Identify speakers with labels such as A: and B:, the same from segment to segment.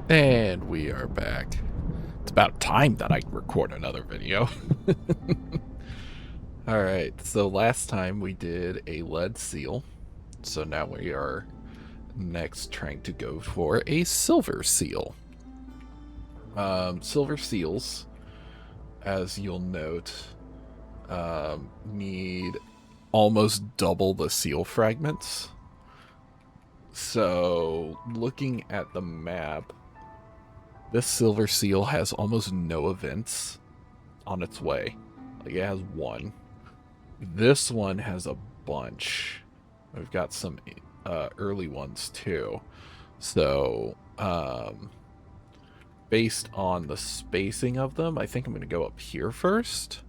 A: And we are back. It's about time that I record another video. Alright, so last time we did a lead seal. So now we are next trying to go for a silver seal. Silver seals, as you'll note, need almost double the seal fragments. So looking at the map, this silver seal has almost no events on its way. Like, it has one. This one has a bunch. We've got some early ones too. So, based on the spacing of them, I think I'm going to go up here first.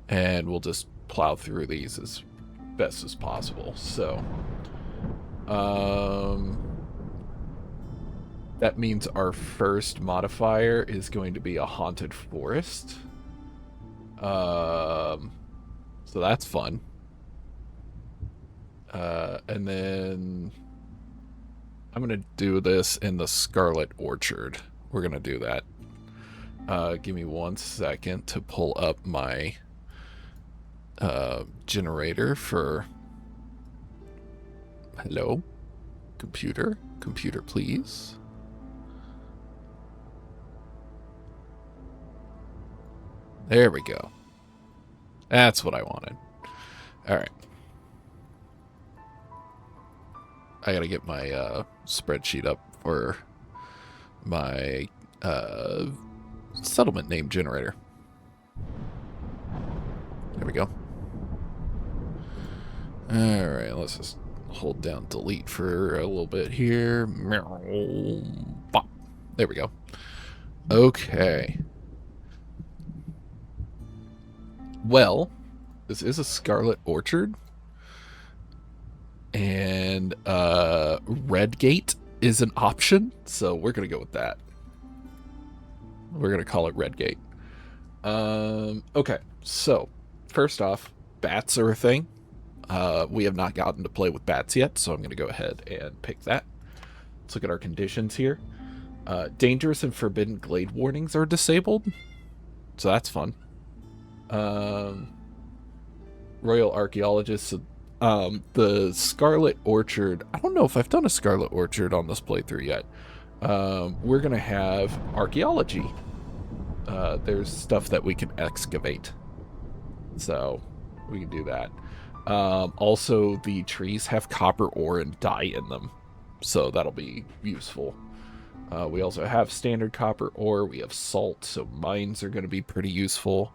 A: And we'll just plow through these as best as possible. So, that means our first modifier is going to be a haunted forest. So that's fun. And then I'm going to do this in the Scarlet Orchard. We're going to do that. Give me 1 second to pull up my generator for... Hello? Computer? Computer, please. There we go. That's what I wanted. Alright. I gotta get my spreadsheet up for my settlement name generator. There we go. Alright, let's just hold down delete for a little bit here. Bop. There we go. Okay. Well, this is a Scarlet Orchard. And Redgate is an option, so we're going to go with that. We're going to call it Redgate. Okay, so first off, bats are a thing. We have not gotten to play with bats yet, so I'm going to go ahead and pick that. Let's look at our conditions here. Dangerous and forbidden glade warnings are disabled, so that's fun. Royal Archaeologist, so, the Scarlet Orchard, I don't know if I've done a Scarlet Orchard on this playthrough yet. We're going to have archaeology. There's stuff that we can excavate, so we can do that. Also, the trees have copper ore and dye in them, so that'll be useful. We also have standard copper ore. We have salt, so mines are going to be pretty useful.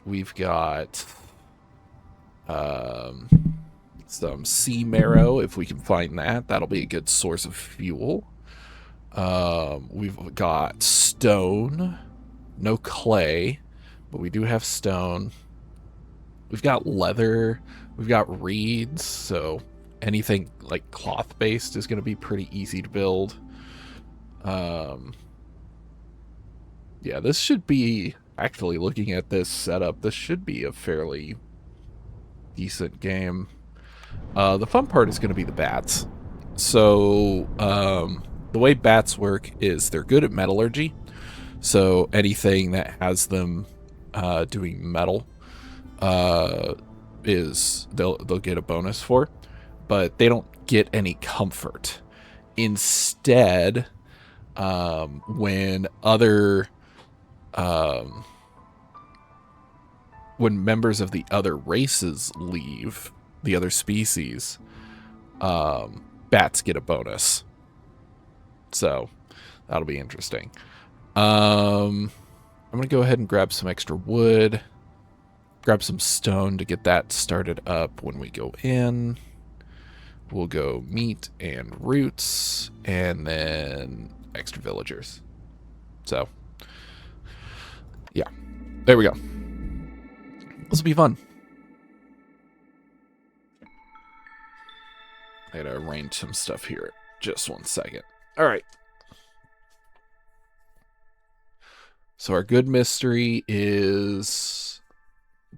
A: We've got some sea marrow, if we can find that. That'll be a good source of fuel. We've got stone. No clay, but we do have stone. We've got leather. We've got reeds, so anything like cloth-based is going to be pretty easy to build. Yeah, this should be... Actually, looking at this setup, this should be a fairly decent game. The fun part is going to be the bats. So, the way bats work is they're good at metallurgy. So, anything that has them doing metal is they'll get a bonus for. But they don't get any comfort. Instead, when other... when members of the other races leave, the other species, bats get a bonus. So that'll be interesting. I'm gonna go ahead and grab some extra wood, grab some stone to get that started up when we go in. We'll go meat and roots, and then extra villagers. So yeah, there we go. This will be fun. I gotta arrange some stuff here. Just 1 second. All right. So our good mystery is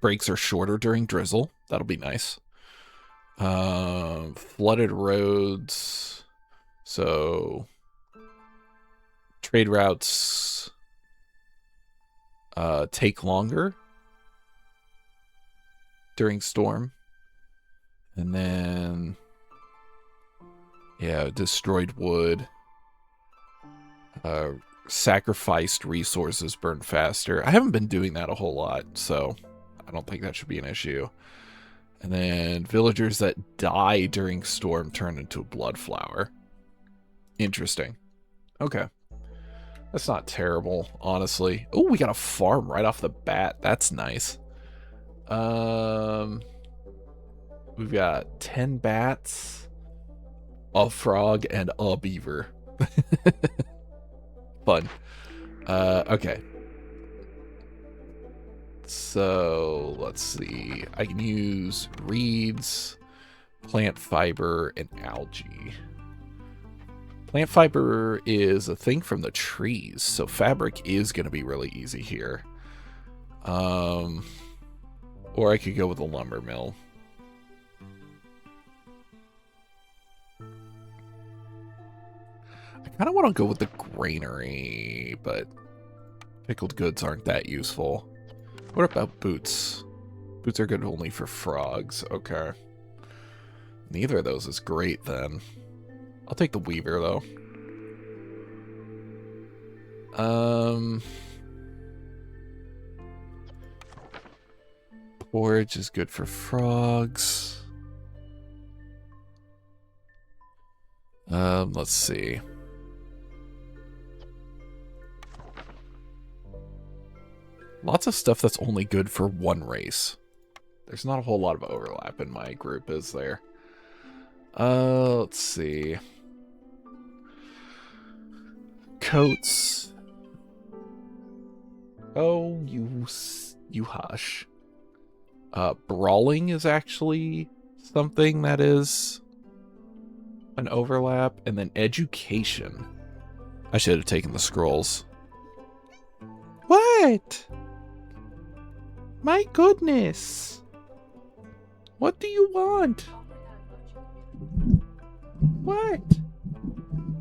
A: breaks are shorter during drizzle. That'll be nice. Flooded roads. So Trade routes take longer during storm. And then, yeah, destroyed wood. Sacrificed resources burn faster. I haven't been doing that a whole lot, so I don't think that should be an issue. And then villagers that die during storm turn into a blood flower. Interesting. Okay. That's not terrible, honestly. Oh, we got a farm right off the bat. That's nice. We've got 10 bats, a frog, and a beaver. Fun. Okay. So, let's see. I can use reeds, plant fiber, and algae. Plant fiber is a thing from the trees, so fabric is going to be really easy here. Or I could go with a lumber mill. I kind of want to go with the granary, but pickled goods aren't that useful. What about boots? Boots are good only for frogs. Okay. Neither of those is great, then. I'll take the weaver, though. Porridge is good for frogs. Let's see. Lots of stuff that's only good for one race. There's not a whole lot of overlap in my group, is there? Let's see. Coats. Oh, you hush. Brawling is actually something that is an overlap. And then education. I should have taken the scrolls. What? My goodness. What do you want? What?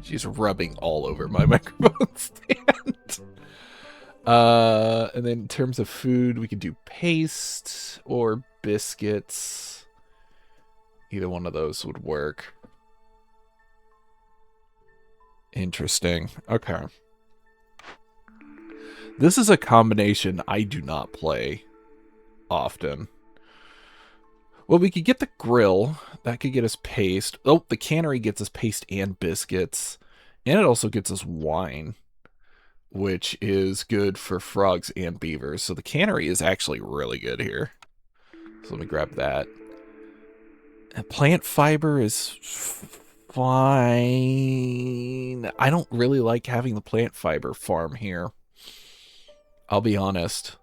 A: She's rubbing all over my microphone stand. And then in terms of food, we could do paste or biscuits. Either one of those would work. Interesting. Okay. This is a combination I do not play often. Well, we could get the grill. That could get us paste. Oh, the cannery gets us paste and biscuits. And it also gets us wine, which is good for frogs and beavers. So the cannery is actually really good here. So let me grab that. And plant fiber is fine. I don't really like having the plant fiber farm here. I'll be honest.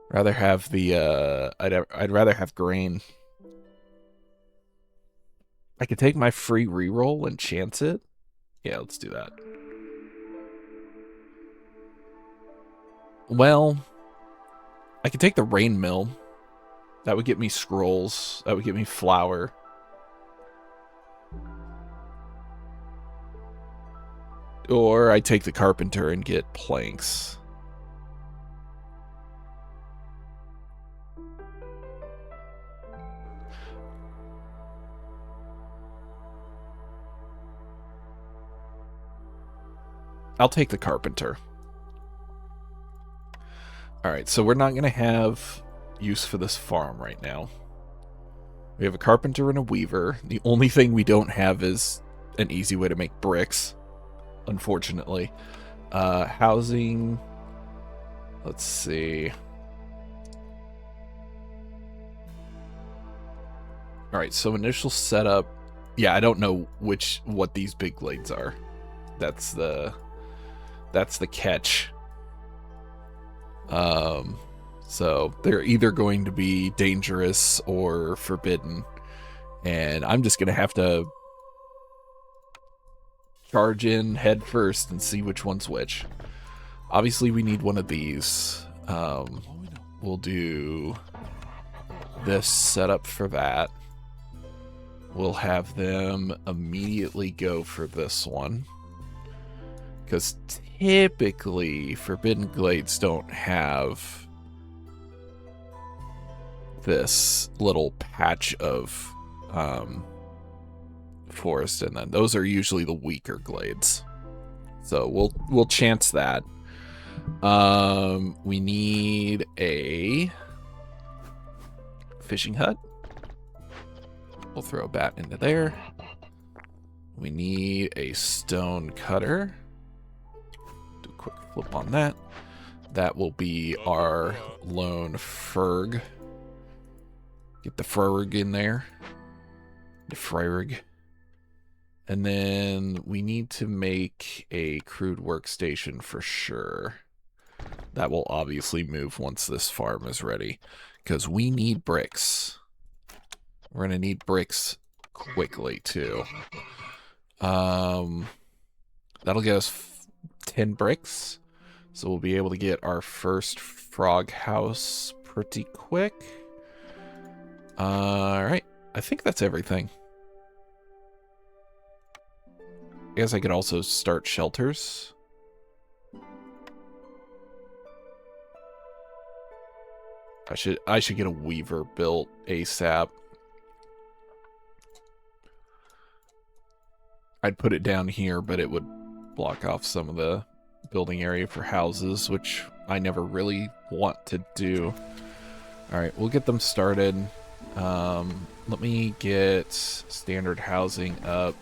A: Rather have the I'd rather have grain. I could take my free reroll and chance it. Yeah, let's do that. Well, I could take the rain mill. That would get me scrolls. That would get me flour. Or I take the carpenter and get planks. I'll take the carpenter. Alright, so we're not going to have use for this farm right now. We have a carpenter and a weaver. The only thing we don't have is an easy way to make bricks, unfortunately. Housing. Let's see. Alright, so initial setup. Yeah, I don't know what these big glades are. That's the catch. So they're either going to be dangerous or forbidden, and I'm just gonna have to charge in head first and see which one's which. Obviously we need one of these. We'll do this setup for that. We'll have them immediately go for this one. Because typically, Forbidden Glades don't have this little patch of forest, and then those are usually the weaker glades. So we'll chance that. We need a fishing hut. We'll throw a bat into there. We need a stone cutter. Do a quick flip on that. That will be our lone ferg. Get the ferg in there. The ferg. And then we need to make a crude workstation for sure. That will obviously move once this farm is ready, because we need bricks. We're going to need bricks quickly, too. That'll get us 10 bricks. So we'll be able to get our first frog house pretty quick. Alright, I think that's everything. I guess I could also start shelters. I should get a weaver built ASAP. I'd put it down here, but it would block off some of the building area for houses, which I never really want to do. Alright, we'll get them started. Let me get standard housing up.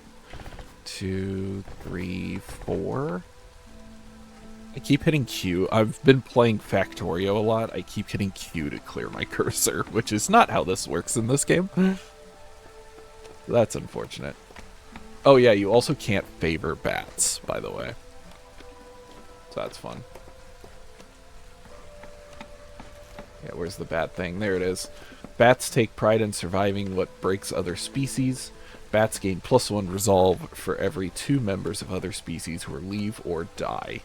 A: 2, 3, 4. I keep hitting Q. I've been playing Factorio a lot. I keep hitting Q to clear my cursor, which is not how this works in this game. That's unfortunate. Oh yeah, you also can't favor bats, by the way. So that's fun. Yeah, where's the bat thing? There it is. Bats take pride in surviving what breaks other species. Bats gain +1 resolve for every 2 members of other species who leave or die.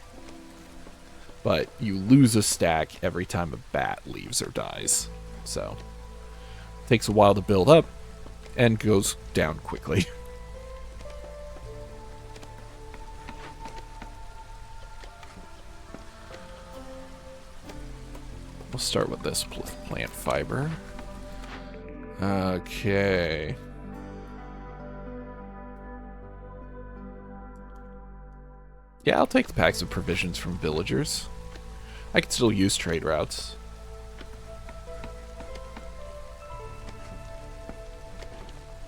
A: But you lose a stack every time a bat leaves or dies. So, takes a while to build up and goes down quickly. We'll start with this plant fiber. Okay. Yeah, I'll take the packs of provisions from villagers. I can still use trade routes.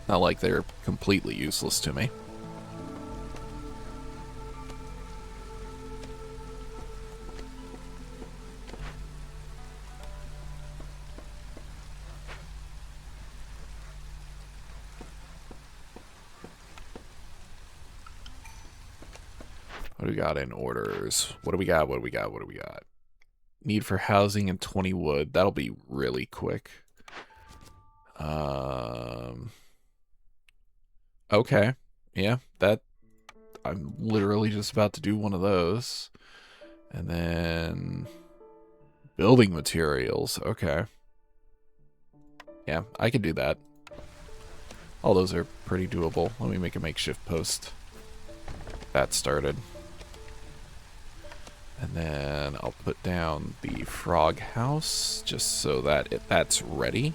A: Not like they're completely useless to me. What do we got in orders? What do we got? What do we got? What do we got? Need for housing and 20 wood. That'll be really quick. Okay. Yeah, I'm literally just about to do one of those. And then building materials. Okay. Yeah, I can do that. All those are pretty doable. Let me make a makeshift post. That started. And then I'll put down the frog house just so that that's ready.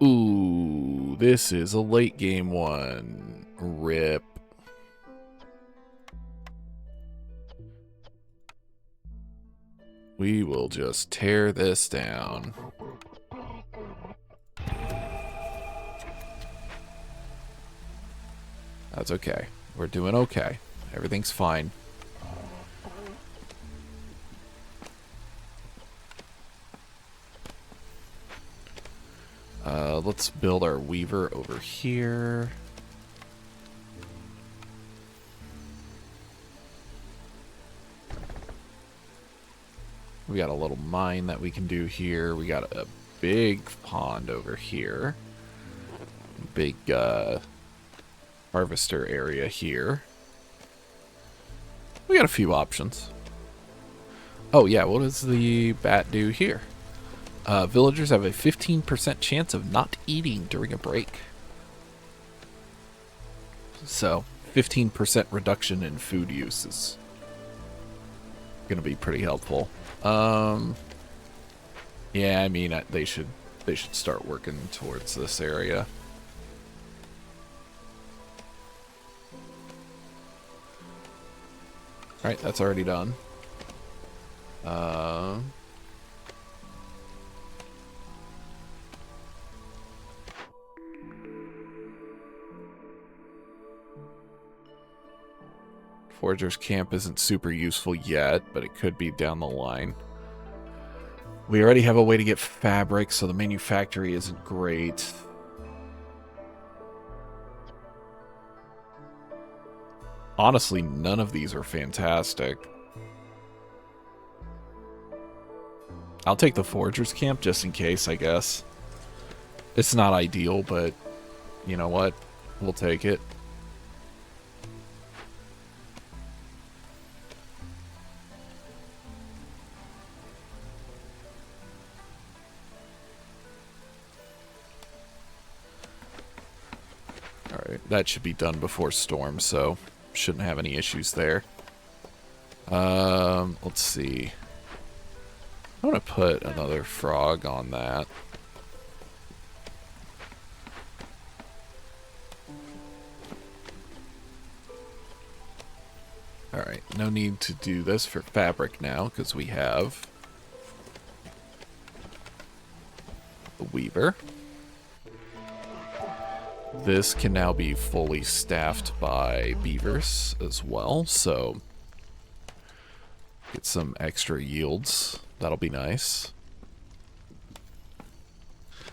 A: Ooh, this is a late game one. RIP. We will just tear this down. That's okay. We're doing okay. Everything's fine. Let's build our weaver over here. We got a little mine that we can do here. We got a big pond over here. Big harvester area here. got a few options. Oh yeah, what does the bat do here? Villagers have a 15% chance of not eating during a break. So, 15% reduction in food use is going to be pretty helpful. Yeah, I mean, they should start working towards this area. Alright, that's already done. Forager's camp isn't super useful yet, but it could be down the line. We already have a way to get fabric, so the manufactory isn't great. Honestly, none of these are fantastic. I'll take the Forager's camp just in case, I guess. It's not ideal, but you know what? We'll take it. Alright, that should be done before storm, so shouldn't have any issues there. Let's see. I'm gonna put another frog on that. Alright, no need to do this for fabric now, because we have the weaver. This can now be fully staffed by beavers as well, so get some extra yields. That'll be nice.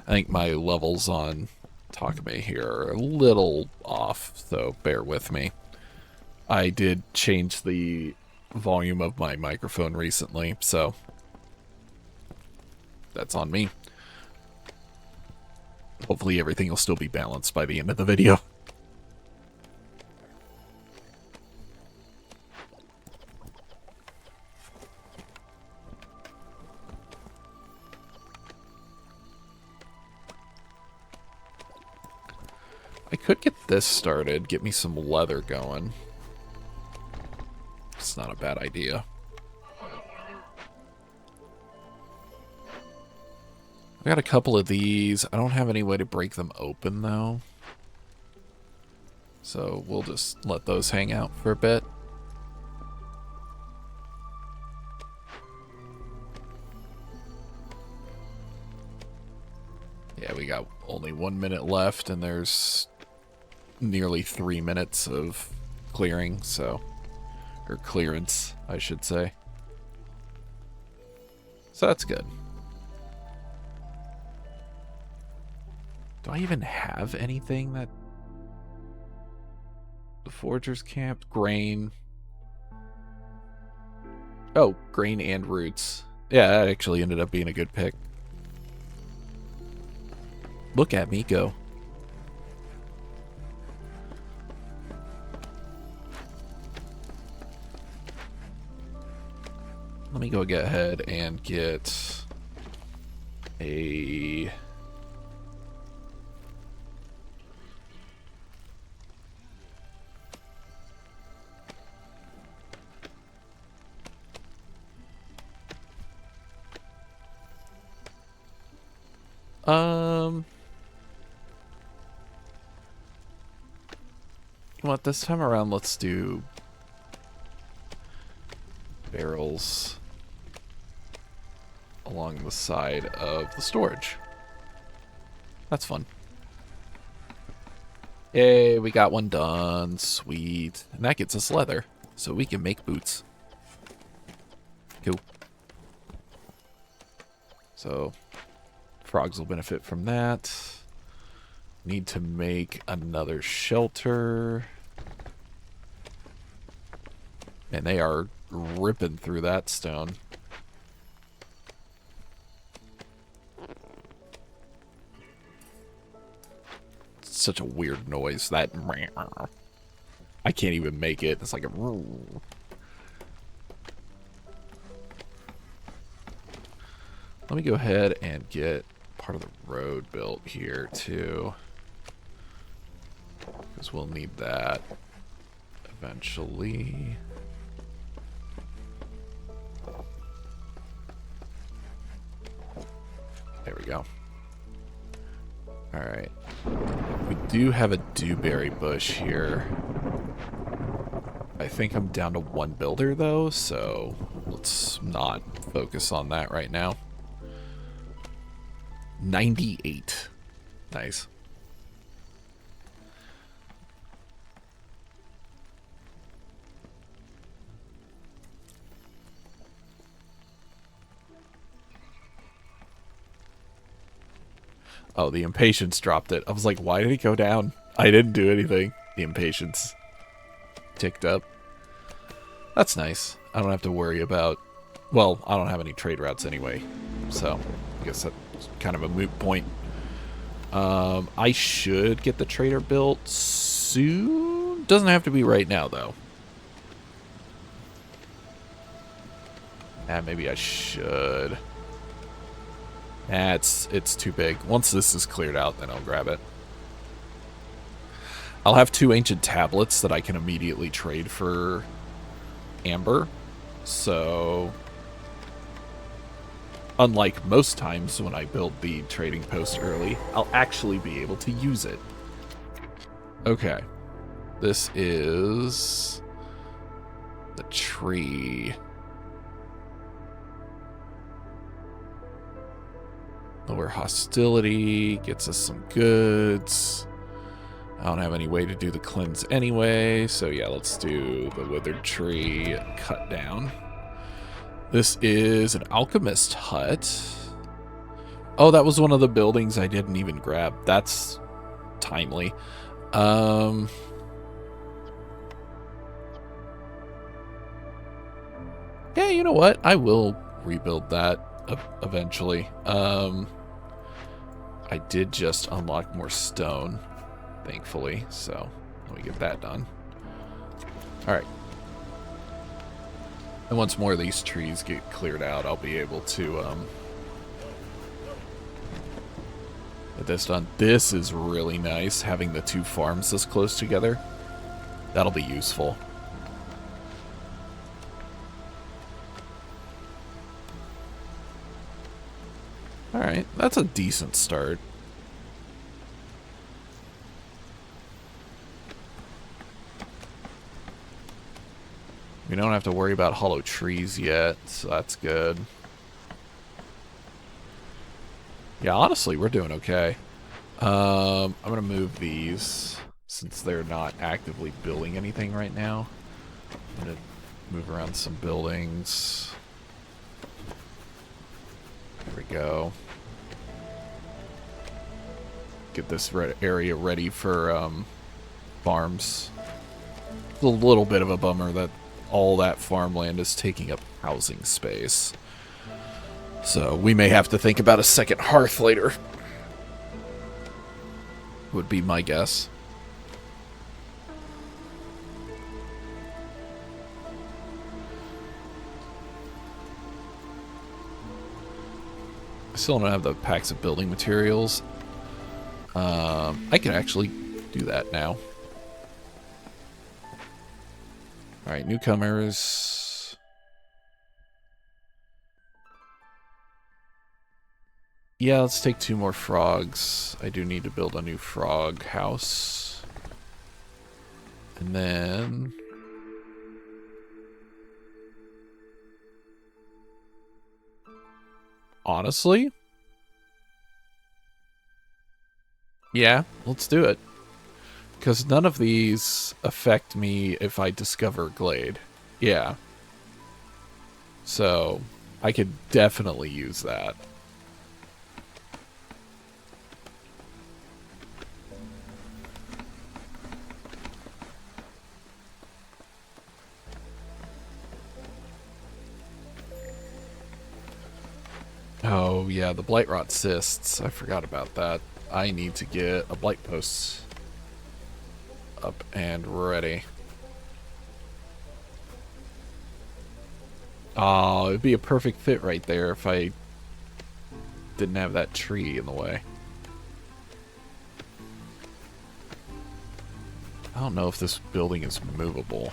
A: I think my levels on Takame here are a little off, so bear with me. I did change the volume of my microphone recently, so that's on me. Hopefully everything will still be balanced by the end of the video. I could get this started, get me some leather going. It's not a bad idea. I got a couple of these. I don't have any way to break them open, though. So we'll just let those hang out for a bit. Yeah, we got only 1 minute left, and there's nearly 3 minutes of clearing, so... or clearance, I should say. So that's good. Do I even have anything that... the Forager's camp? Grain. Oh, grain and roots. Yeah, that actually ended up being a good pick. Look at me go. Let me go ahead and get a... You know what, this time around, let's do barrels along the side of the storage. That's fun. Yay, we got one done. Sweet. And that gets us leather, so we can make boots. Cool. So, frogs will benefit from that. Need to make another shelter. And they are ripping through that stone. It's such a weird noise. That... I can't even make it. It's like a... Let me go ahead and get part of the road built here too, because we'll need that eventually. There we go. Alright. We do have a dewberry bush here. I think I'm down to one builder though, so let's not focus on that right now. 98. Nice. Oh, the impatience dropped it. I was like, why did it go down? I didn't do anything. The impatience ticked up. That's nice. I don't have to worry about... Well, I don't have any trade routes anyway. So, I guess that's kind of a moot point. I should get the trader built soon. Doesn't have to be right now, though. Maybe I should. It's too big. Once this is cleared out, then I'll grab it. I'll have 2 ancient tablets that I can immediately trade for amber. So, unlike most times when I build the trading post early, I'll actually be able to use it. Okay. This is the tree. Lower hostility gets us some goods. I don't have any way to do the cleanse anyway, so yeah, let's do the withered tree cut down. This is an alchemist hut. Oh, that was one of the buildings I didn't even grab. That's timely. Yeah, you know what? I will rebuild that eventually. I did just unlock more stone, thankfully, so let me get that done. Alright. And once more of these trees get cleared out, I'll be able to get this done. This is really nice, having the 2 farms this close together. That'll be useful. Alright, that's a decent start. We don't have to worry about hollow trees yet, so that's good. Yeah, honestly, we're doing okay. I'm gonna move these, since they're not actively building anything right now. I'm gonna move around some buildings. There we go. Get this area ready for farms. It's a little bit of a bummer that all that farmland is taking up housing space. So we may have to think about a second hearth later. Would be my guess. I still don't have the packs of building materials. I can actually do that now. Alright, newcomers. Yeah, let's take 2 more frogs. I do need to build a new frog house. And then... honestly? Yeah, let's do it. Because none of these affect me if I discover Glade. Yeah. So, I could definitely use that. Oh, yeah, the blight rot cysts. I forgot about that. I need to get a blight post up and ready. Oh, it'd be a perfect fit right there if I didn't have that tree in the way. I don't know if this building is movable.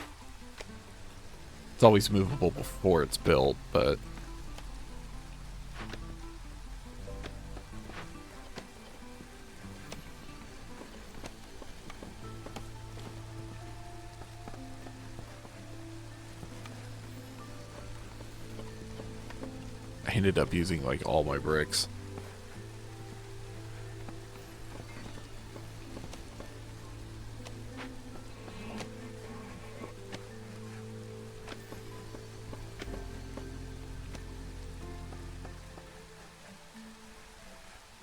A: It's always movable before it's built, but... I ended up using, like, all my bricks.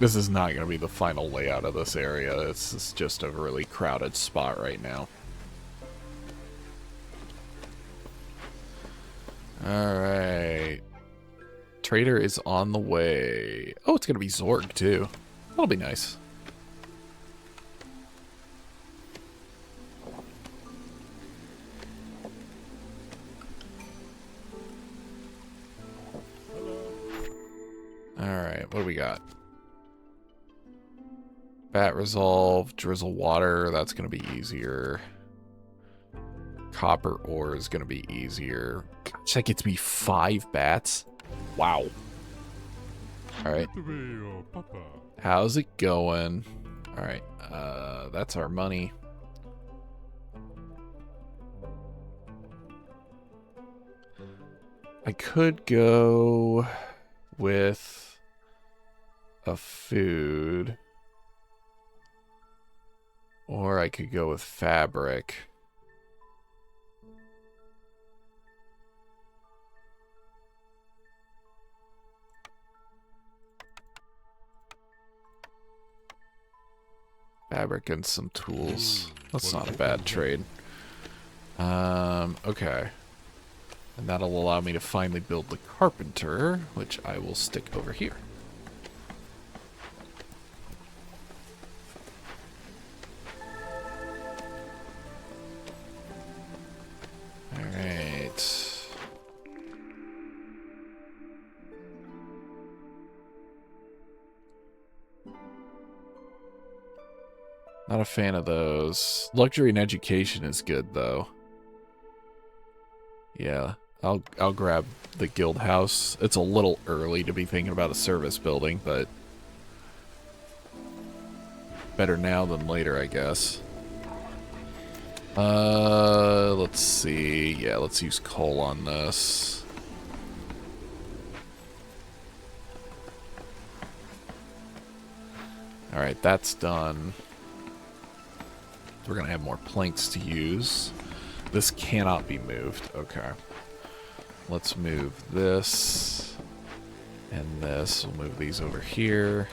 A: This is not going to be the final layout of this area. This is just a really crowded spot right now. Alright. Trader is on the way. Oh, it's going to be Zorg, too. That'll be nice. Alright, what do we got? Bat resolve, drizzle water, that's going to be easier. Copper ore is going to be easier. Gosh, that gets me 5 bats. Wow. Alright. How's it going? Alright, that's our money. I could go with a food. Or I could go with fabric. Fabric and some tools. That's not a bad trade. Okay. And that'll allow me to finally build the carpenter, which I will stick over here. Alright. Not a fan of those. Luxury and education is good, though. Yeah, I'll grab the guild house. It's a little early to be thinking about a service building, but better now than later, I guess. Let's see. Yeah, let's use coal on this. Alright, that's done. We're gonna have more planks to use. This cannot be moved. Okay. Let's move this and this. We'll move these over here.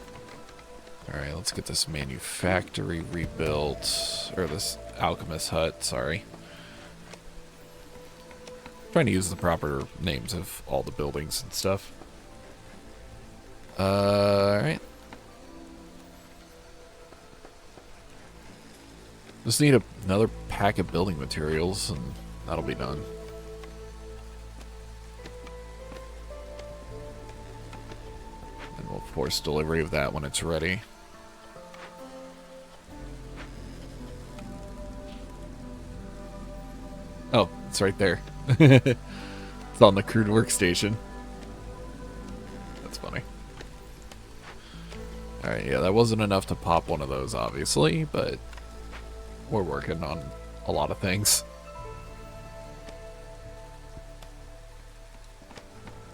A: Alright, let's get this manufactory rebuilt. Or this alchemist hut, sorry. Trying to use the proper names of all the buildings and stuff. Alright. Just need another pack of building materials, and that'll be done. And we'll force delivery of that when it's ready. Oh, it's right there. It's on the crude workstation. That's funny. Alright, yeah, that wasn't enough to pop one of those, obviously, but we're working on a lot of things.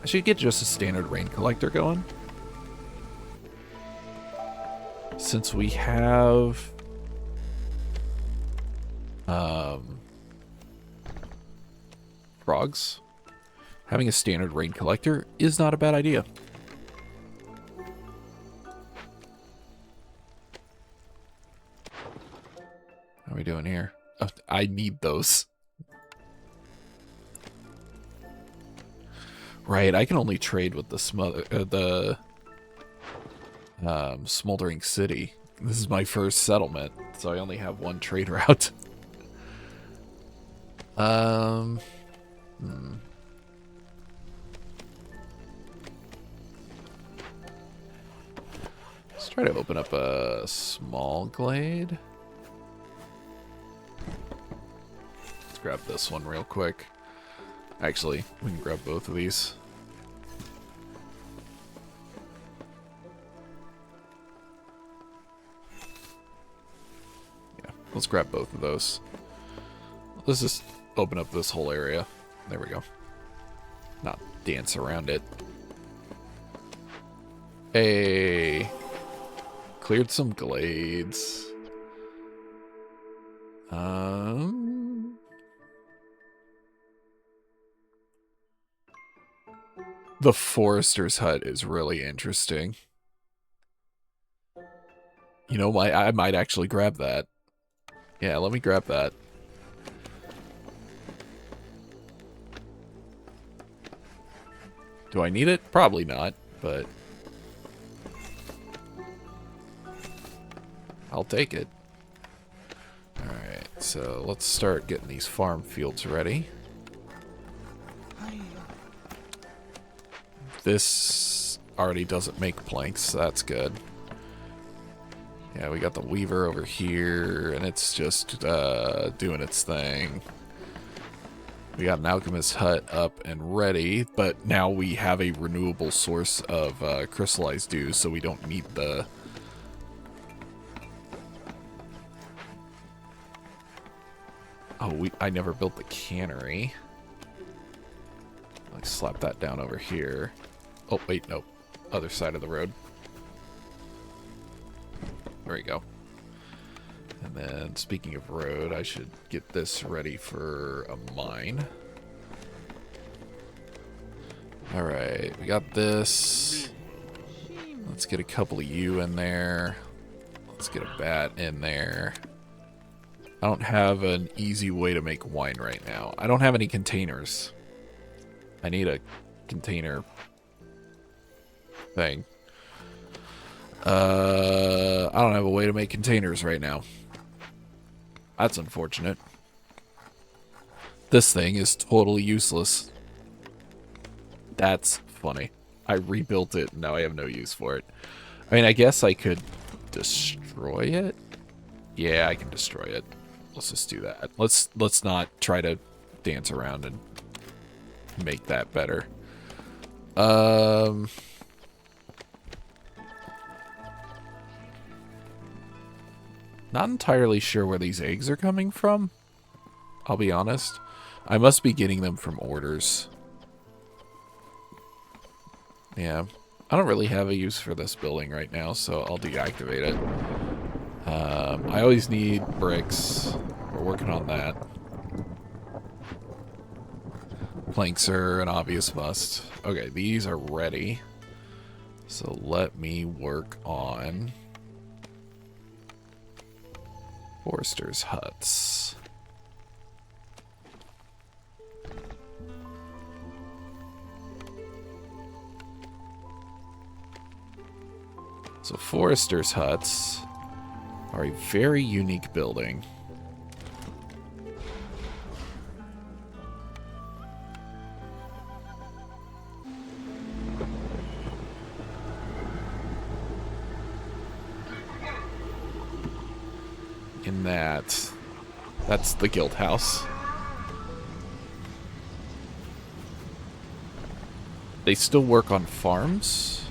A: I should get just a standard rain collector going. Since we have frogs, having a standard rain collector is not a bad idea. How are we doing here? Oh, I need those. Right, I can only trade with the smoldering city. This is my first settlement, so I only have one trade route. Try to open up a small glade. Let's grab this one real quick. Actually, we can grab both of these. Yeah, let's grab both of those. Let's just open up this whole area. There we go. Not dance around it. Hey. Cleared some glades. The forester's hut is really interesting. You know, I might actually grab that. Yeah, let me grab that. Do I need it? Probably not, but I'll take it. Alright, so let's start getting these farm fields ready. This already doesn't make planks, so that's good. Yeah, we got the weaver over here, and it's just doing its thing. We got an alchemist hut up and ready, but now we have a renewable source of crystallized dew, so we don't need the... Oh, I never built the cannery. Let's slap that down over here. Oh, wait, nope. Other side of the road. There we go. And then, speaking of road, I should get this ready for a mine. Alright, we got this. Let's get a couple of you in there. Let's get a bat in there. I don't have an easy way to make wine right now. I don't have any containers. I need a container thing. I don't have a way to make containers right now. That's unfortunate. This thing is totally useless. That's funny. I rebuilt it, and now I have no use for it. I mean, I guess I could destroy it. Yeah, I can destroy it. Let's just do that. Let's not try to dance around and make that better. Not entirely sure where these eggs are coming from. I'll be honest. I must be getting them from orders. Yeah. I don't really have a use for this building right now, so I'll deactivate it. I always need bricks. We're working on that. Planks are an obvious must. Okay, these are ready. So let me work on Forester's huts. So Forester's huts are a very unique building. In that's the guild house. They still work on farms,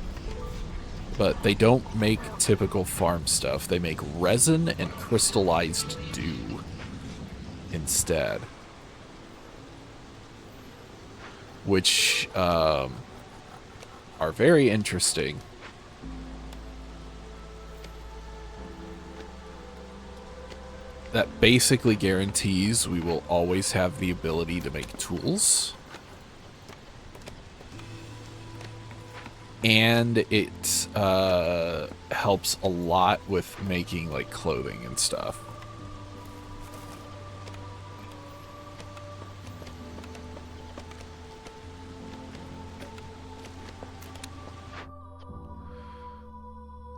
A: but they don't make typical farm stuff. They make resin and crystallized dew instead, which are very interesting. That basically guarantees we will always have the ability to make tools. And it helps a lot with making like clothing and stuff.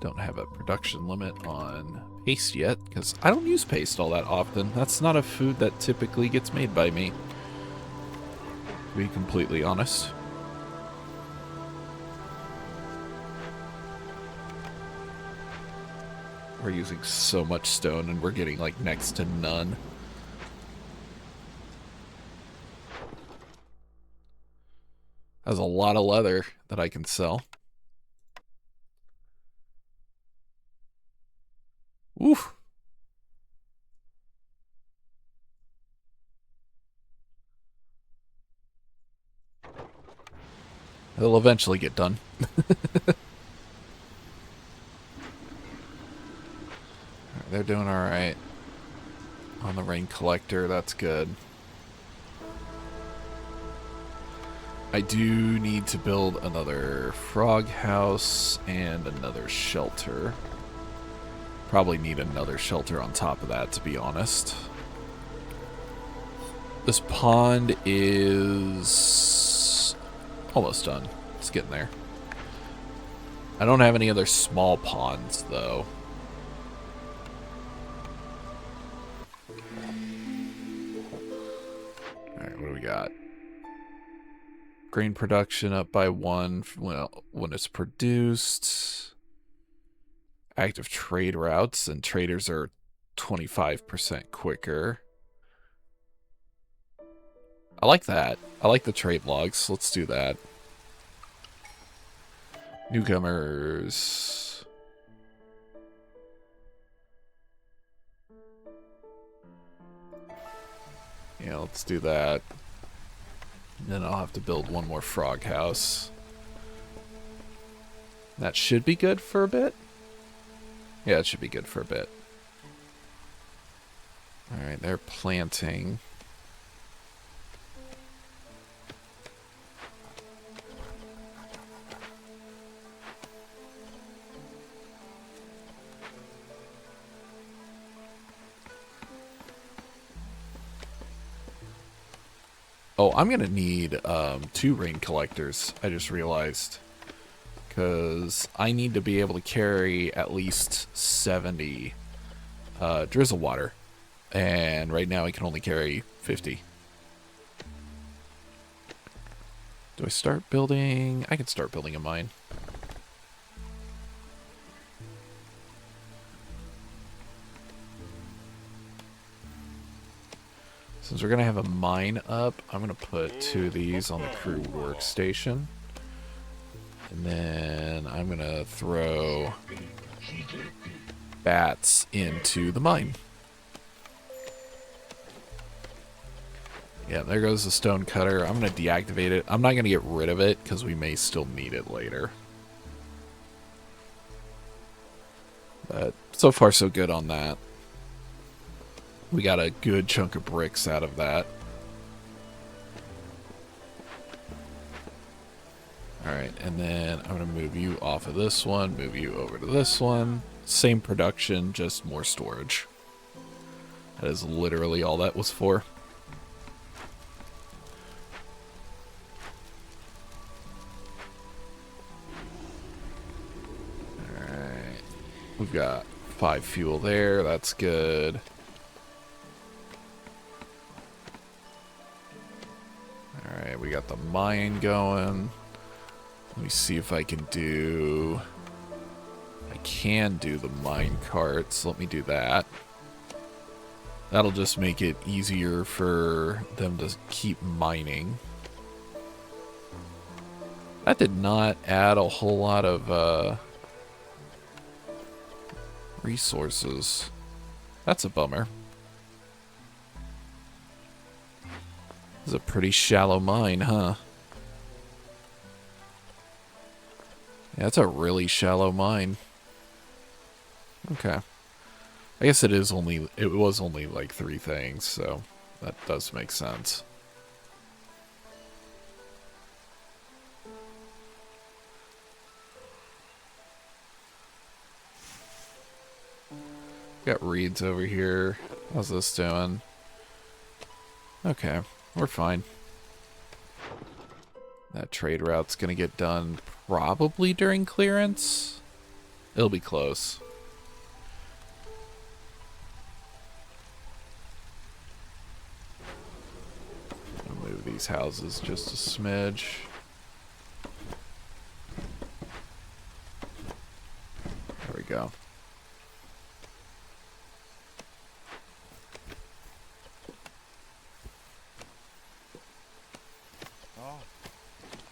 A: Don't have a production limit on paste yet, because I don't use paste all that often. That's not a food that typically gets made by me, to be completely honest. We're using so much stone and we're getting like next to none. That's a lot of leather that I can sell. Oof. It'll eventually get done. They're doing all right on the rain collector. That's good. I do need to build another frog house and another shelter. Probably need another shelter on top of that, to be honest. This pond is almost done. It's getting there. I don't have any other small ponds, though. Alright, what do we got? Grain production up by 1 when it's produced. Active trade routes, and traders are 25% quicker. I like that. I like the trade logs. Let's do that. Newcomers. Yeah, let's do that. And then I'll have to build one more frog house. That should be good for a bit. Yeah, it should be good for a bit. Alright, they're planting. Oh, I'm going to need 2 rain collectors, I just realized. Because I need to be able to carry at least 70 drizzle water. And right now I can only carry 50. Do I start building? I can start building a mine. Since we're going to have a mine up, I'm going to put 2 of these on the crew workstation. And then I'm going to throw bats into the mine. Yeah, there goes the stone cutter. I'm going to deactivate it. I'm not going to get rid of it because we may still need it later. But so far so good on that. We got a good chunk of bricks out of that. Alright, and then I'm going to move you off of this one, move you over to this one. Same production, just more storage. That is literally all that was for. Alright, we've got 5 fuel there, that's good. Alright, we got the mine going. Let me see if I can do... I can do the mine carts. Let me do that. That'll just make it easier for them to keep mining. That did not add a whole lot of resources. That's a bummer. This is a pretty shallow mine, huh? Yeah, that's a really shallow mine. Okay. I guess it was only like 3 things, so that does make sense. Got reeds over here. How's this doing? Okay, we're fine. That trade route's gonna get done probably during clearance. It'll be close. I'll move these houses just a smidge. There we go.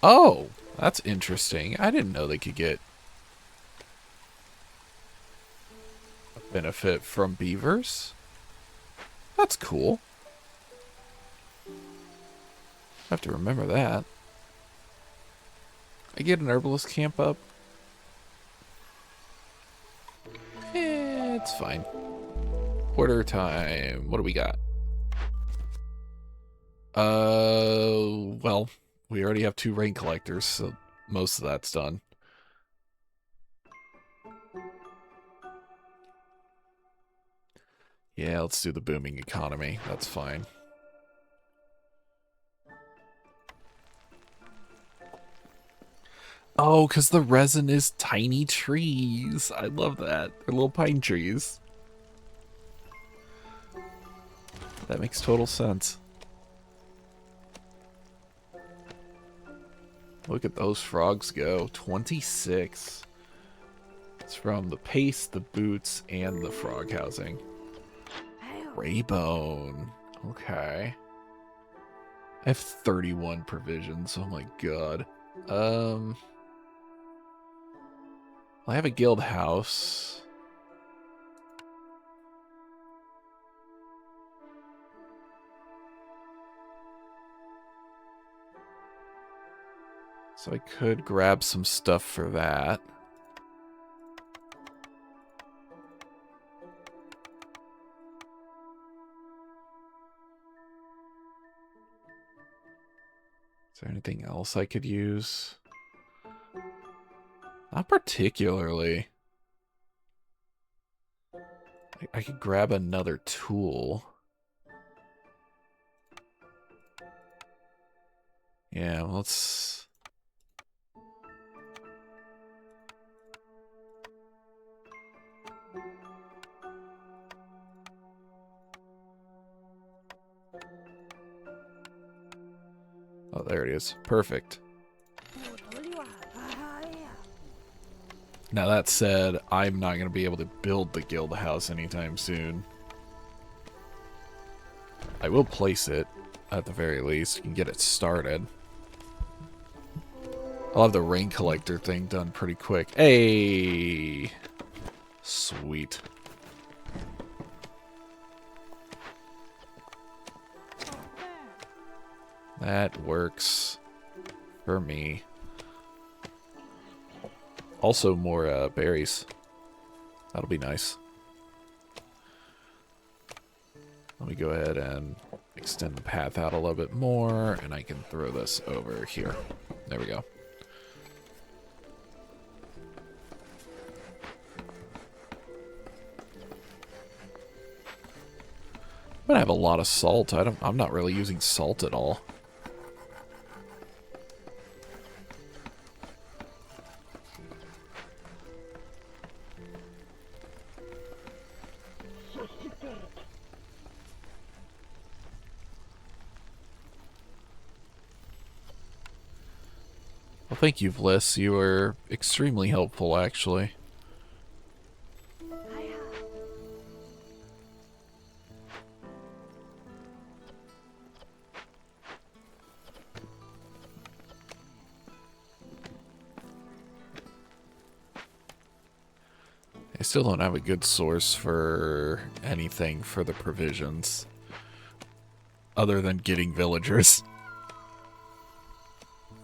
A: Oh, that's interesting. I didn't know they could get a benefit from beavers. That's cool. I have to remember that. I get an herbalist camp up. It's fine. Order time. What do we got? Well, we already have 2 rain collectors, so most of that's done. Yeah, let's do the booming economy. That's fine. Oh, because the resin is tiny trees. I love that. They're little pine trees. That makes total sense. Look at those frogs go. 26. It's from the paste, the boots, and the frog housing. Raybone. Okay. I have 31 provisions. Oh my god. I have a guild house. So I could grab some stuff for that. Is there anything else I could use? Not particularly. I could grab another tool. Yeah, let's... Oh, there it is. Perfect. Now that said, I'm not going to be able to build the guild house anytime soon. I will place it, at the very least, and get it started. I'll have the rain collector thing done pretty quick. Hey! Sweet. That works for me. Also more berries. That'll be nice. Let me go ahead and extend the path out a little bit more, and I can throw this over here. There we go. I'm gonna have a lot of salt. I'm not really using salt at all. Well, thank you, Bliss. You were extremely helpful, actually. I still don't have a good source for anything for the provisions, other than getting villagers.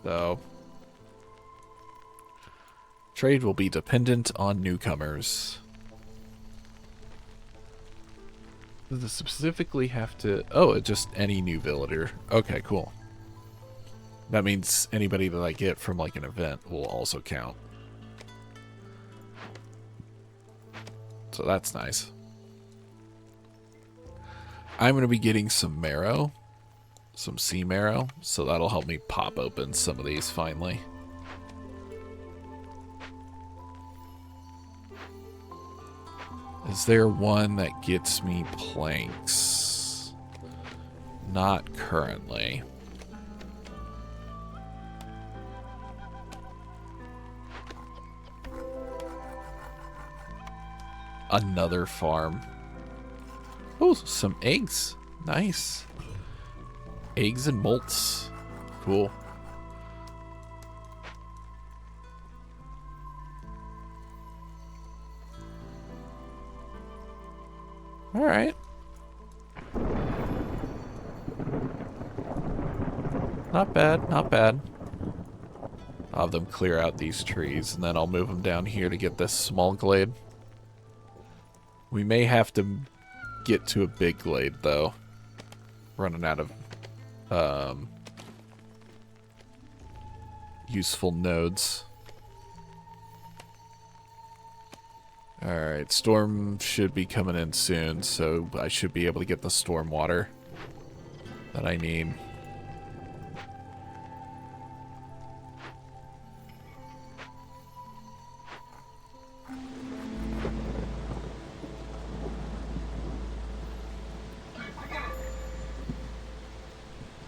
A: So, trade will be dependent on newcomers. Does it specifically have to... Oh, just any new villager. Okay, cool. That means anybody that I get from, like, an event will also count. So that's nice. I'm going to be getting some marrow. Some sea marrow. So that'll help me pop open some of these finally. Is there one that gets me planks? Not currently. Another farm. Oh, some eggs. Nice. Eggs and molts. Cool. Alright. Not bad, not bad. I'll have them clear out these trees, and then I'll move them down here to get this small glade. We may have to get to a big glade, though. Running out of useful nodes. Alright, storm should be coming in soon, so I should be able to get the storm water that I need.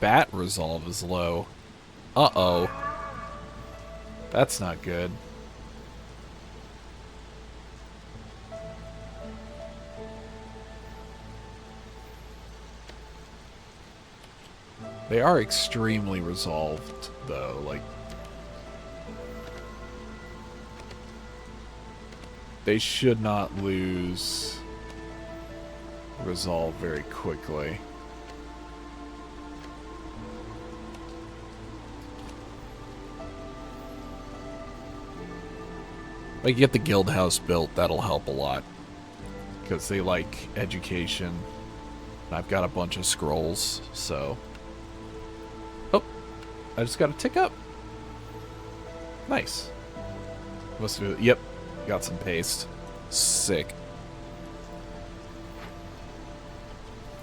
A: Bat resolve is low. Uh-oh. That's not good. They are extremely resolved, though. Like, they should not lose resolve very quickly. Like, get the guild house built, that'll help a lot. Because they like education. And I've got a bunch of scrolls, so... Oh, I just got a tick up. Nice. Must have, yep, got some paste. Sick.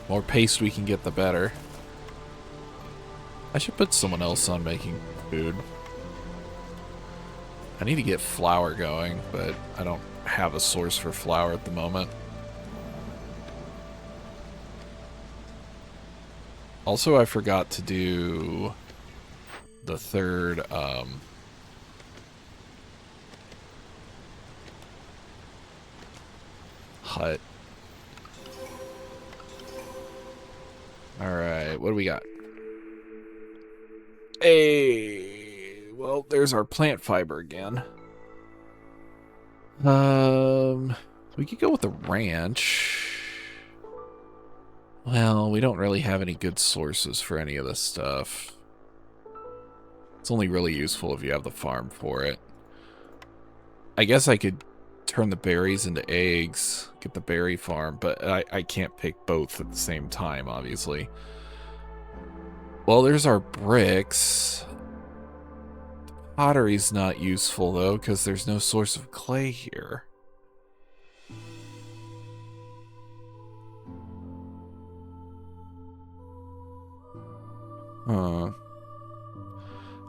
A: More paste we can get, the better. I should put someone else on making food. I need to get flour going, but I don't have a source for flour at the moment. Also, I forgot to do the third, hut. Alright, what do we got? Hey, well, there's our plant fiber again. We could go with the ranch. Well, we don't really have any good sources for any of this stuff. It's only really useful if you have the farm for it. I guess I could turn the berries into eggs, get the berry farm, but I can't pick both at the same time, obviously. Well, there's our bricks. Pottery's not useful, though, because there's no source of clay here. Huh.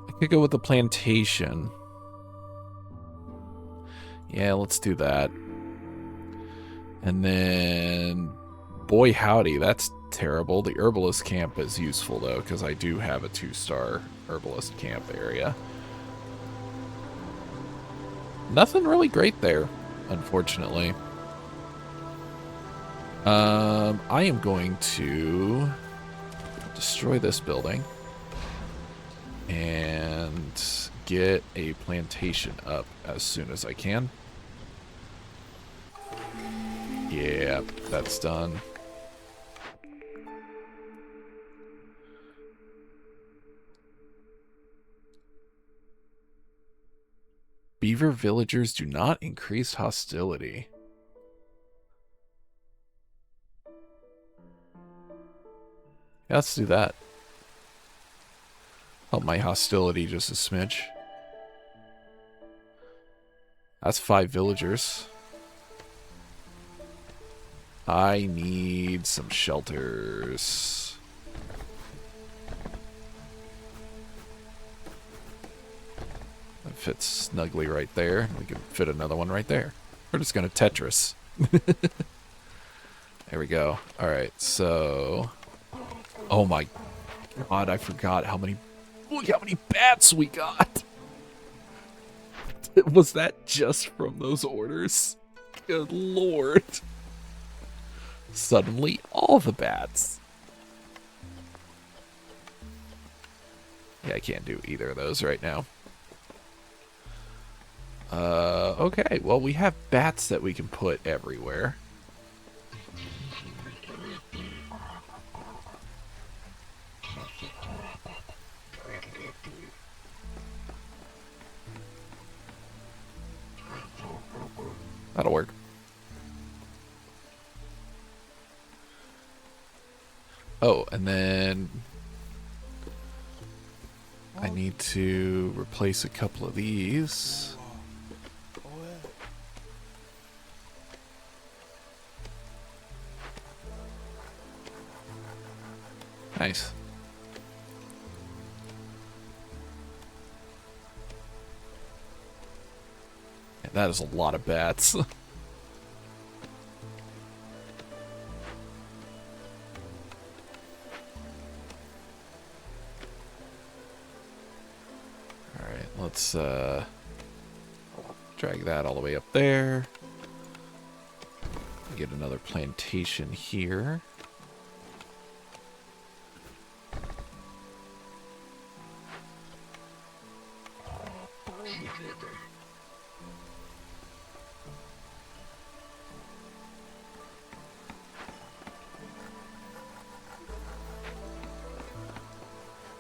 A: I could go with the plantation. Yeah, let's do that. And then... Boy howdy, that's terrible. The herbalist camp is useful, though, because I do have a 2-star herbalist camp area. Nothing really great there, unfortunately. I am going to destroy this building and get a plantation up as soon as I can. Yeah, that's done. Beaver villagers do not increase hostility. Yeah, let's do that. Help my hostility just a smidge. That's 5 villagers. I need some shelters. That fits snugly right there. We can fit another one right there. We're just gonna Tetris. There we go. Alright, so... Oh my god, I forgot how many... Look how many bats we got! Was that just from those orders? Good lord. Suddenly, all the bats. Yeah, I can't do either of those right now. Okay, well, we have bats that we can put everywhere. That'll work. Oh, and then I need to replace a couple of these. Nice. Yeah, that is a lot of bats. Alright, let's drag that all the way up there. Get another plantation here.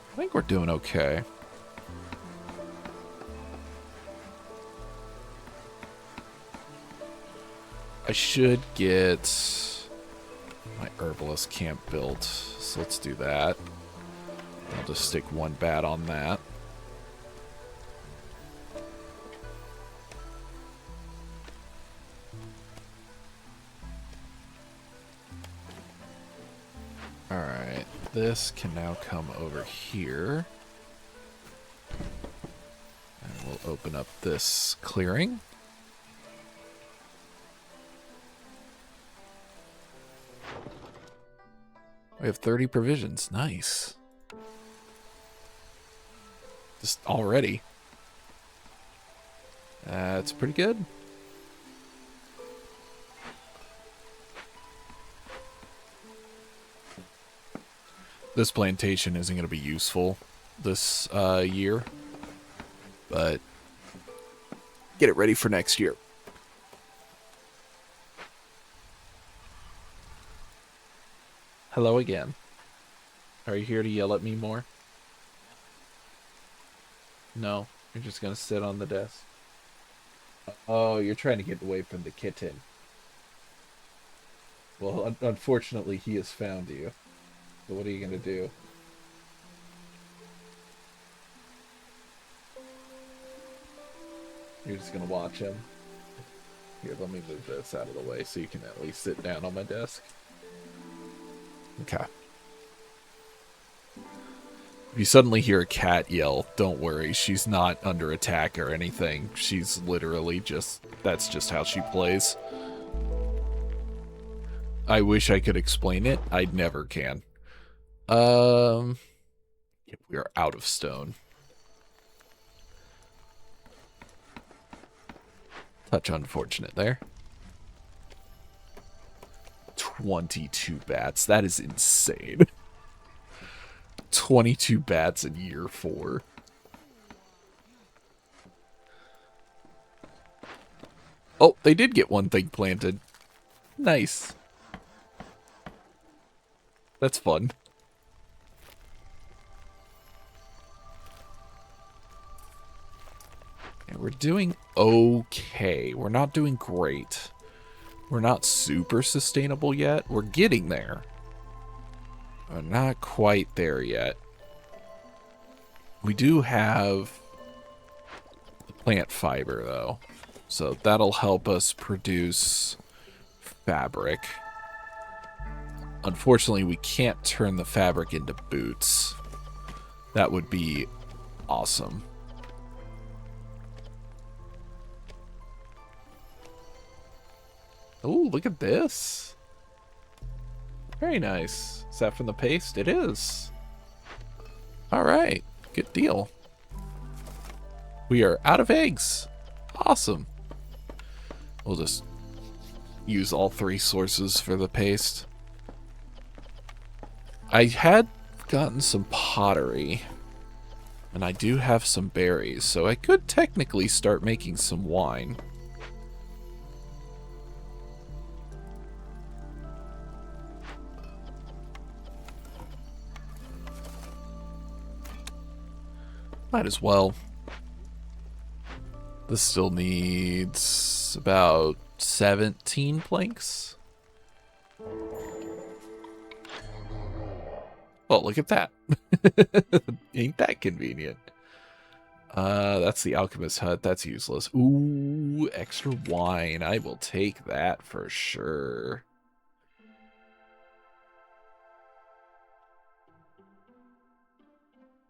A: I think we're doing okay. I should get my herbalist camp built, so let's do that. I'll just stick one bat on that. Alright, this can now come over here. And we'll open up this clearing. We have 30 provisions. Nice. Just already. That's pretty good. This plantation isn't going to be useful this year, but get it ready for next year. Hello again. Are you here to yell at me more? No, you're just going to sit on the desk. Oh, you're trying to get away from the kitten. Well, unfortunately, he has found you. So what are you going to do? You're just going to watch him? Here, let me move this out of the way so you can at least sit down on my desk. Okay. If you suddenly hear a cat yell, don't worry. She's not under attack or anything. She's literally just... That's just how she plays. I wish I could explain it. I never can. We are out of stone. Touch unfortunate there. 22 bats. That is insane. 22 bats in year 4. Oh, they did get one thing planted. Nice. That's fun. And we're doing okay. We're not doing great. We're not super sustainable yet. We're getting there. We're not quite there yet. We do have the plant fiber, though. So that'll help us produce fabric. Unfortunately, we can't turn the fabric into boots. That would be awesome. Oh, look at this. Very nice. Is that from the paste? It is. Alright. Good deal. We are out of eggs. Awesome. We'll just use all 3 sources for the paste. I had gotten some pottery. And I do have some berries. So I could technically start making some wine. Might as well. This still needs about 17 planks. Oh, look at that. Ain't that convenient? That's the alchemist hut. That's useless. Ooh, extra wine. I will take that for sure.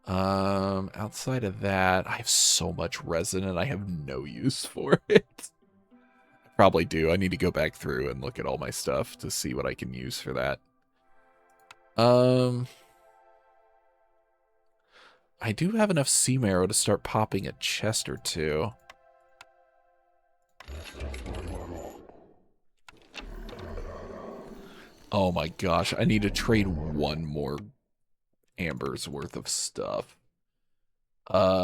A: Outside of that, I have so much resin and I have no use for it. I probably do. I need to go back through and look at all my stuff to see what I can use for that. I do have enough sea marrow to start popping a chest or two. Oh my gosh, I need to trade one more amber's worth of stuff. God,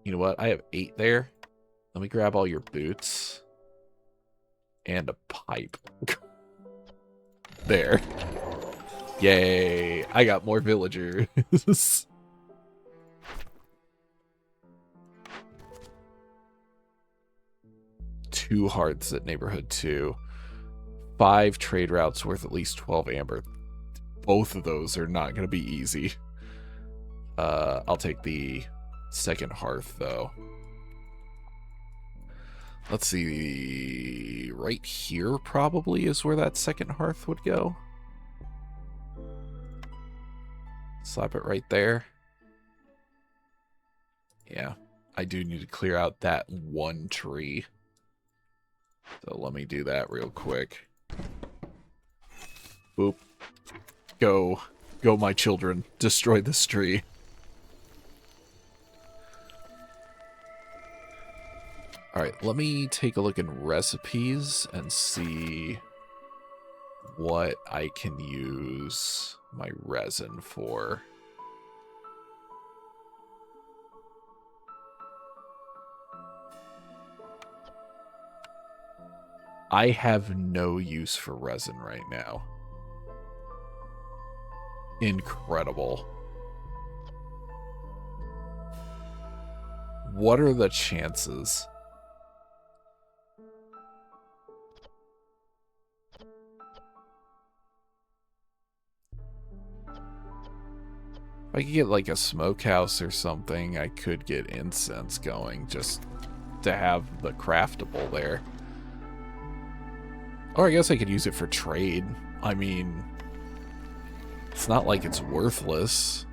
A: you know what? I have 8 there. Let me grab all your boots and a pipe. There. Yay! I got more villagers. 2 hearts at neighborhood 2. 5 trade routes worth at least 12 amber. Both of those are not going to be easy. I'll take the second hearth, though. Let's see. Right here probably is where that second hearth would go. Slap it right there. Yeah, I do need to clear out that one tree. So let me do that real quick. Boop. Go. Go, my children. Destroy this tree. Alright, let me take a look in recipes and see what I can use my resin for. I have no use for resin right now. Incredible. What are the chances? If I could get like a smokehouse or something, I could get incense going just to have the craftable there. Or I guess I could use it for trade. I mean, it's not like it's worthless,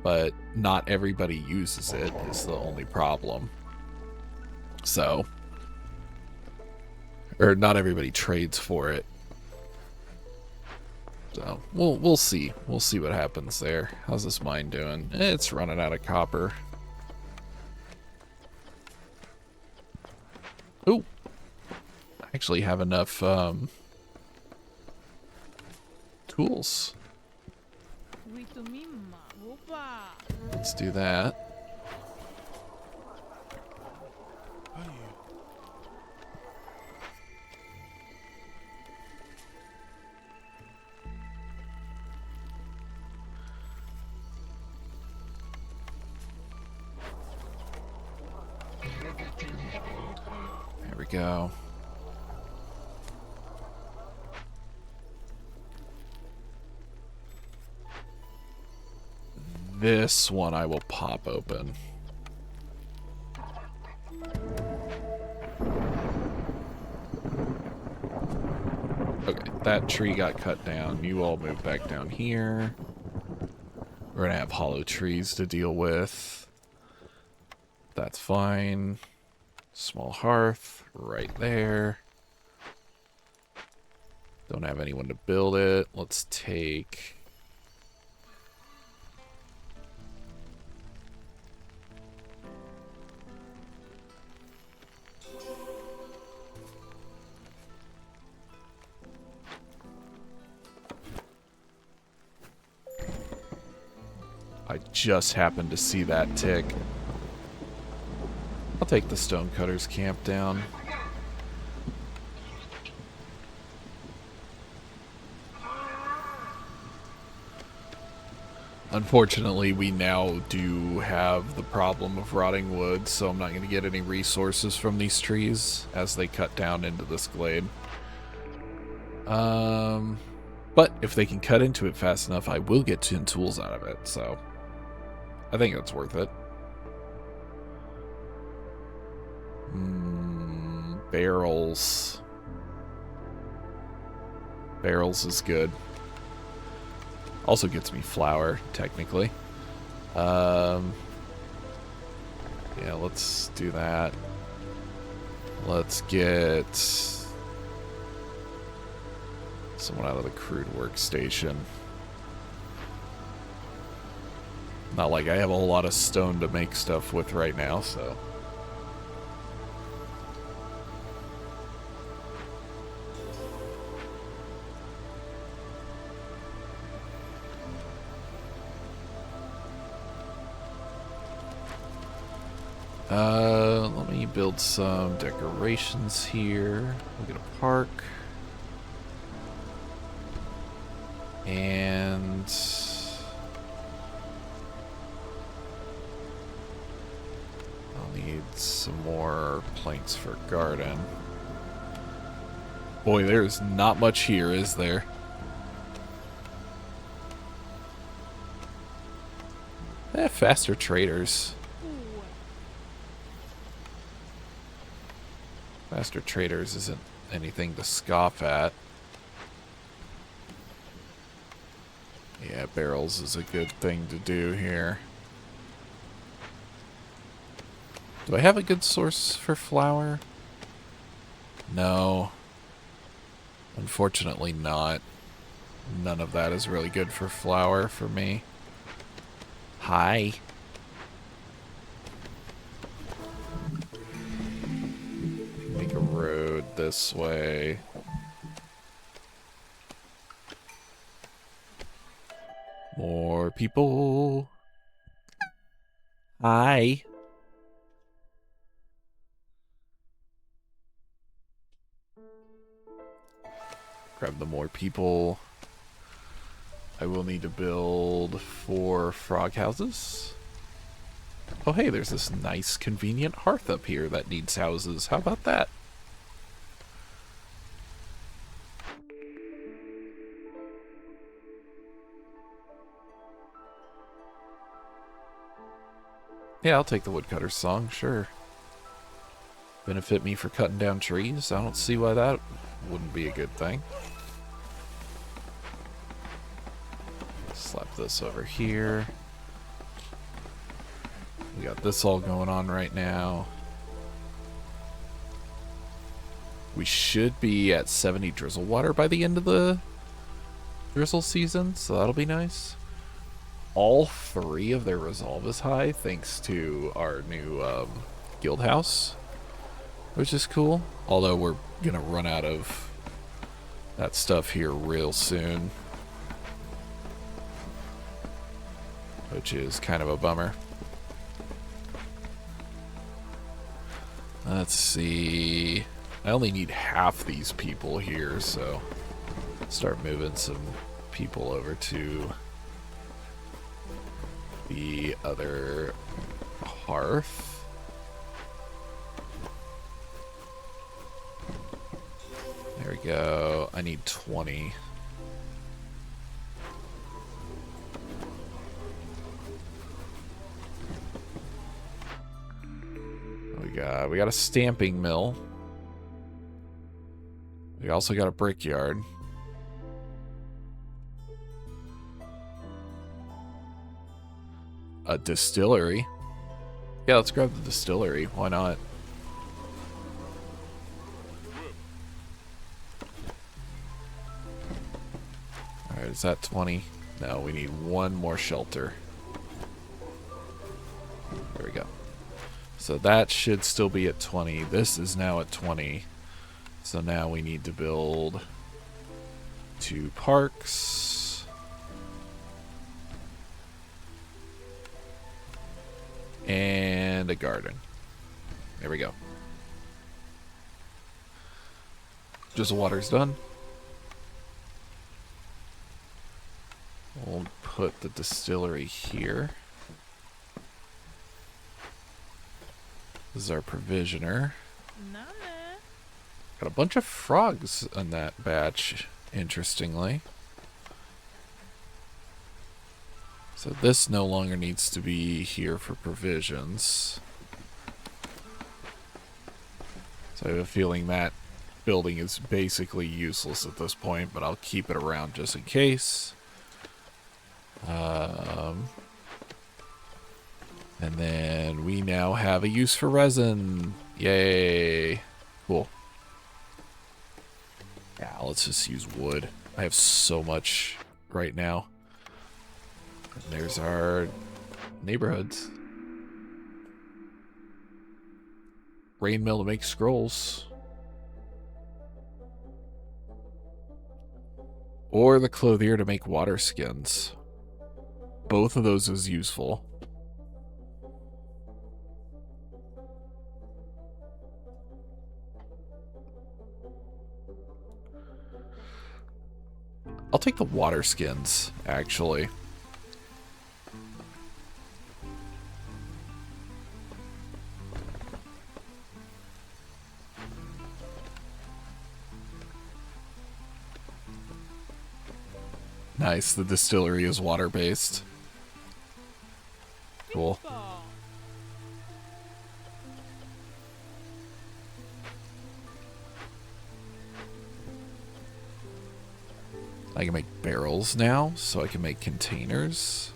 A: but not everybody uses it is the only problem. So, or not everybody trades for it. So, we'll see. We'll see what happens there. How's this mine doing? It's running out of copper. Ooh. I actually have enough tools. Let's do that. There we go. This one I will pop open. Okay, that tree got cut down. You all move back down here. We're gonna have hollow trees to deal with. That's fine. Small hearth right there. Don't have anyone to build it. Let's take... I just happened to see that tick. I'll take the stonecutters camp down. Unfortunately, we now do have the problem of rotting wood, so I'm not going to get any resources from these trees as they cut down into this glade. But if they can cut into it fast enough, I will get 10 tools out of it, so I think it's worth it. Barrels. Barrels is good. Also gets me flour, technically. Yeah, let's do that. Let's get someone out of the crude workstation. Not like I have a whole lot of stone to make stuff with right now, so. Let me build some decorations here. We'll get a park. And I'll need some more planks for garden. Boy, there's not much here, is there? Faster traders. Faster traders isn't anything to scoff at. Yeah, barrels is a good thing to do here. Do I have a good source for flour? No. Unfortunately not. None of that is really good for flour for me. Hi. Make a road this way. More people. Hi. Grab the more people. I will need to build 4 frog houses. Oh hey, there's this nice convenient hearth up here that needs houses. How about that? Yeah, I'll take the woodcutter's song, sure. Benefit me for cutting down trees? I don't see why that wouldn't be a good thing. Slap this over here. We got this all going on right now. We should be at 70 drizzle water by the end of the drizzle season, so that'll be nice. All 3 of their resolve is high thanks to our new guild house, which is cool. Although we're gonna run out of that stuff here real soon, which is kind of a bummer. Let's see. I only need half these people here, so start moving some people over to the other hearth. There we go. I need 20. We got a stamping mill. We also got a brickyard. A distillery. Yeah, let's grab the distillery. Why not? Alright, is that 20? No, we need 1 more shelter. There we go. So that should still be at 20. This is now at 20. So now we need to build 2 parks. And a garden. There we go. Drizzle water's done. We'll put the distillery here. This is our provisioner. Got a bunch of frogs in that batch, interestingly. So this no longer needs to be here for provisions. So I have a feeling that building is basically useless at this point, but I'll keep it around just in case. And then we now have a use for resin. Yay. Cool. Yeah, let's just use wood. I have so much right now. And there's our neighborhoods. Rain mill to make scrolls. Or the clothier to make water skins. Both of those is useful. I'll take the water skins, actually. Nice, the distillery is water-based. Cool. I can make barrels now, so I can make containers.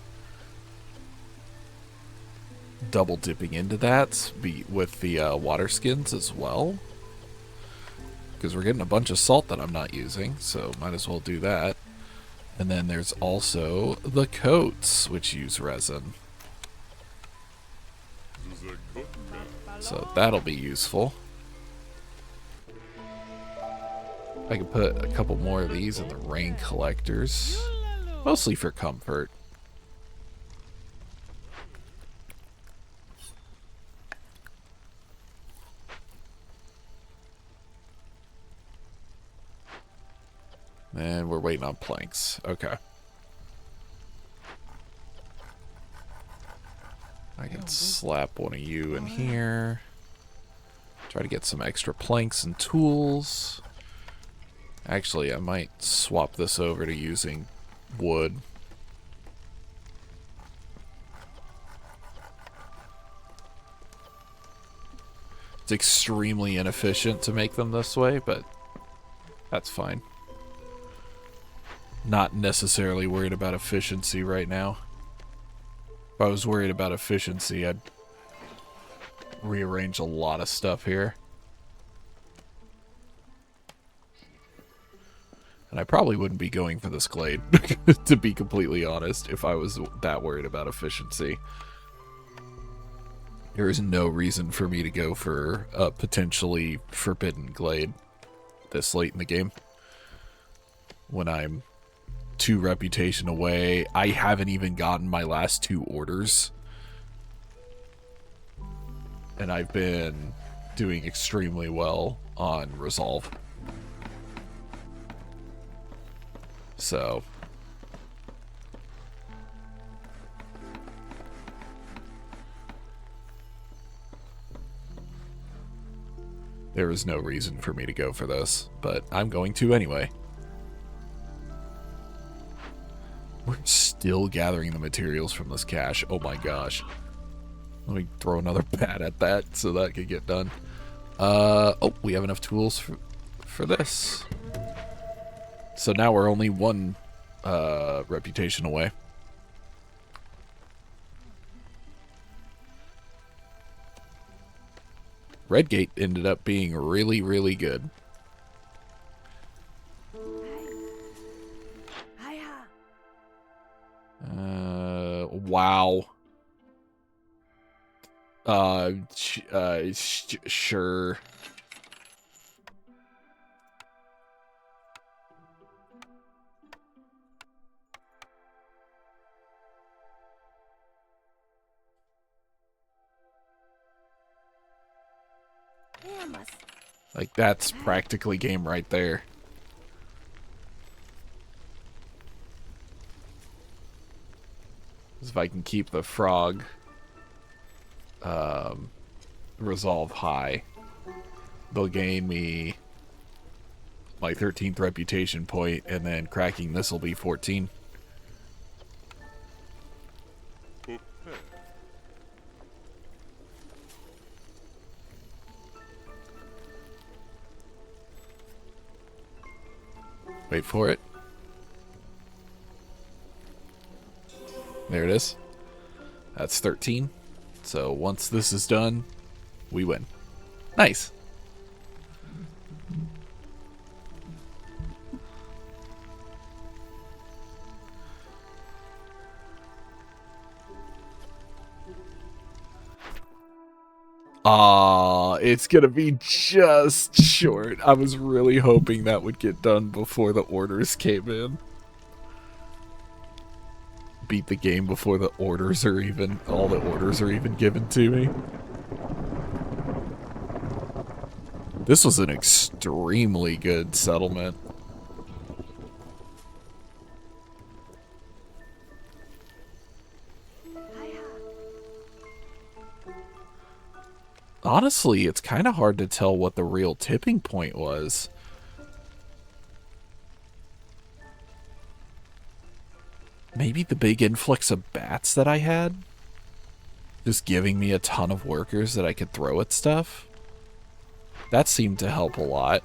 A: Double dipping into that with the water skins as well. Because we're getting a bunch of salt that I'm not using, so might as well do that. And then there's also the coats, which use resin. So that'll be useful. I can put a couple more of these in the rain collectors. Mostly for comfort. And we're waiting on planks. Okay. I can slap one of you in here. Try to get some extra planks and tools. Actually, I might swap this over to using wood. It's extremely inefficient to make them this way, but that's fine. Not necessarily worried about efficiency right now. If I was worried about efficiency, I'd rearrange a lot of stuff here. And I probably wouldn't be going for this glade, to be completely honest, if I was that worried about efficiency. There is no reason for me to go for a potentially forbidden glade this late in the game. When I'm 2 reputation away. I haven't even gotten my last 2 orders. And I've been doing extremely well on Resolve. So there is no reason for me to go for this, but I'm going to anyway. We're still gathering the materials from this cache. Oh my gosh. Let me throw another bat at that so that could get done. Oh, we have enough tools for this. So now we're only 1 reputation away. Redgate ended up being really, really good. Wow. Sure. Like, that's practically game right there. if I can keep the frog resolve high, they'll gain me my 13th reputation point, and then cracking this will be 14. Wait for it. There it is. That's 13. So once this is done, we win. Nice. It's gonna be just short. I was really hoping that would get done before the orders came in. Beat the game before the orders are even, all the orders are even given to me. This was an extremely good settlement. Honestly, it's kind of hard to tell what the real tipping point was. Maybe the big influx of bats that I had? Just giving me a ton of workers that I could throw at stuff? That seemed to help a lot.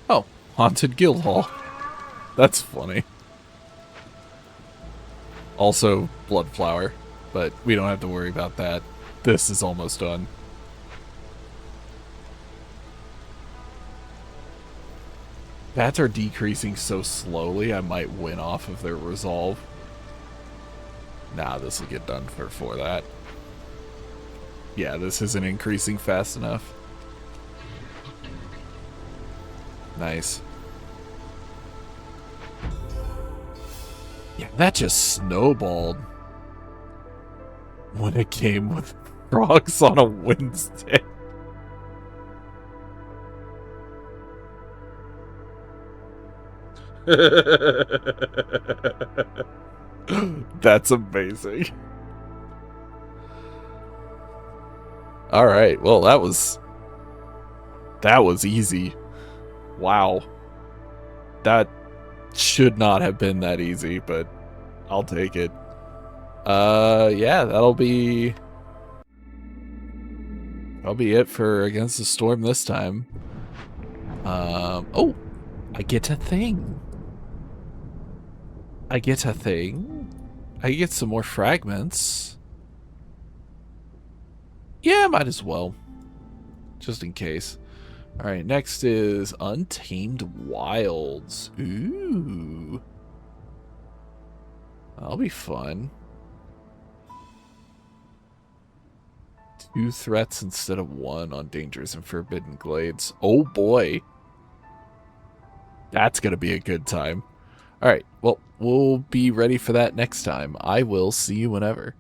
A: Oh, Haunted Guild Hall. That's funny. Also, Bloodflower, but we don't have to worry about that. This is almost done. Bats are decreasing so slowly, I might win off of their resolve. Nah, this will get done before that. Yeah, this isn't increasing fast enough. Nice. Yeah, that just snowballed when it came with frogs on a Wednesday. That's amazing. All right, well, that was easy. Wow. That should not have been that easy, but I'll take it. Yeah, that'll be it for Against the Storm this time. Oh, I get a thing. I get some more fragments. Yeah, might as well. Just in case. Alright, next is Untamed Wilds. Ooh. That'll be fun. 2 threats instead of 1 on Dangerous and Forbidden Glades. Oh boy. That's gonna be a good time. Alright, well, we'll be ready for that next time. I will see you whenever.